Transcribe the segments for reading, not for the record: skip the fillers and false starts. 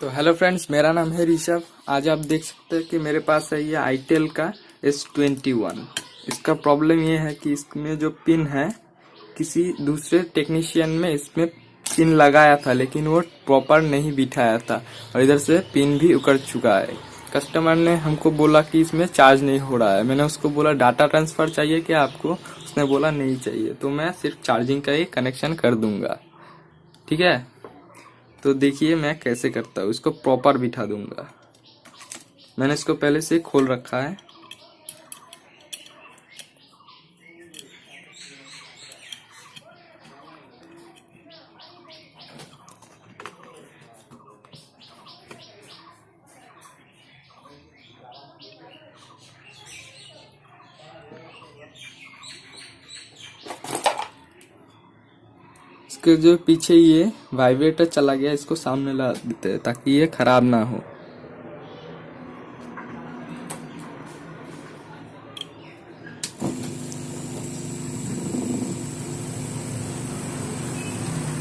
तो hello friends, मेरा नाम है ऋषभ। आज आप देख सकते हैं कि मेरे पास है ये आईटेल का S21। इसका प्रॉब्लम ये है कि इसमें जो पिन है, किसी दूसरे टेक्नीशियन में इसमें पिन लगाया था लेकिन वो प्रॉपर नहीं बिठाया था और इधर से पिन भी उखड़ चुका है। कस्टमर ने हमको बोला कि इसमें चार्ज नहीं हो रहा है। मैंने उसको बोला डाटा ट्रांसफ़र चाहिए क्या आपको? उसने बोला नहीं चाहिए, तो मैं सिर्फ चार्जिंग का ही कनेक्शन कर दूंगा। ठीक है, तो देखिए मैं कैसे करता हूँ। इसको प्रॉपर बिठा दूंगा। मैंने इसको पहले से खोल रखा है। इसके जो पीछे ये वाइब्रेटर चला गया, इसको सामने ला देते हैं ताकि ये खराब ना हो।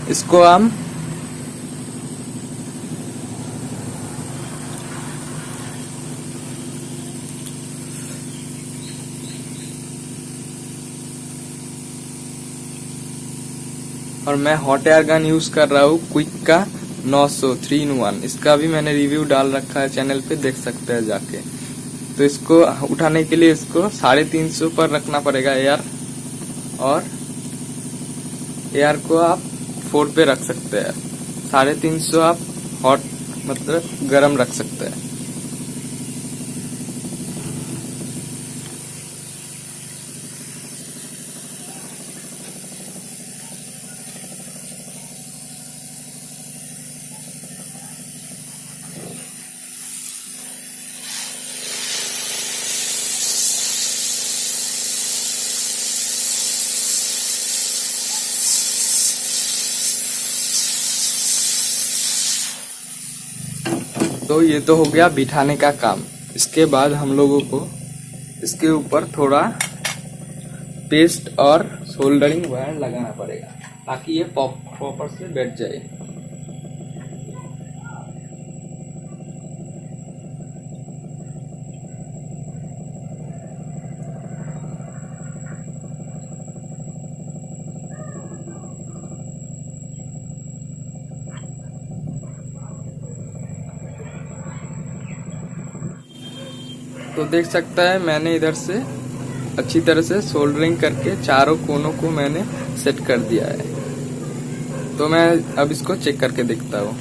इसको हम और मैं हॉट एयर गन यूज कर रहा हूँ क्विक का 900 3-in-1। इसका भी मैंने रिव्यू डाल रखा है चैनल पे, देख सकते हैं जाके। तो इसको उठाने के लिए इसको 350 पर रखना पड़ेगा एयर, और एयर को आप 4 पे रख सकते हैं। 350 आप हॉट मतलब गर्म रख सकते हैं। तो ये तो हो गया बिठाने का काम। इसके बाद हम लोगों को इसके ऊपर थोड़ा पेस्ट और सोल्डरिंग वायर लगाना पड़ेगा ताकि ये प्रॉपर से बैठ जाए। तो देख सकता है मैंने इधर से अच्छी तरह से सोल्डरिंग करके चारों कोनों को मैंने सेट कर दिया है। तो मैं अब इसको चेक करके देखता हूँ।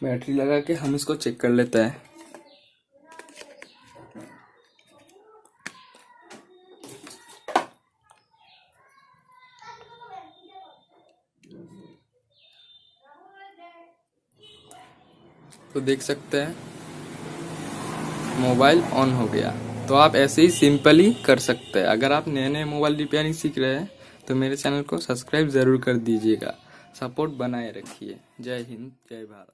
बैटरी लगा के हम इसको चेक कर लेते हैं। तो देख सकते हैं मोबाइल ऑन हो गया। तो आप ऐसे ही सिंपली कर सकते हैं। अगर आप नए नए मोबाइल रिपेयरिंग सीख रहे हैं तो मेरे चैनल को सब्सक्राइब ज़रूर कर दीजिएगा। सपोर्ट बनाए रखिए। जय हिंद, जय भारत।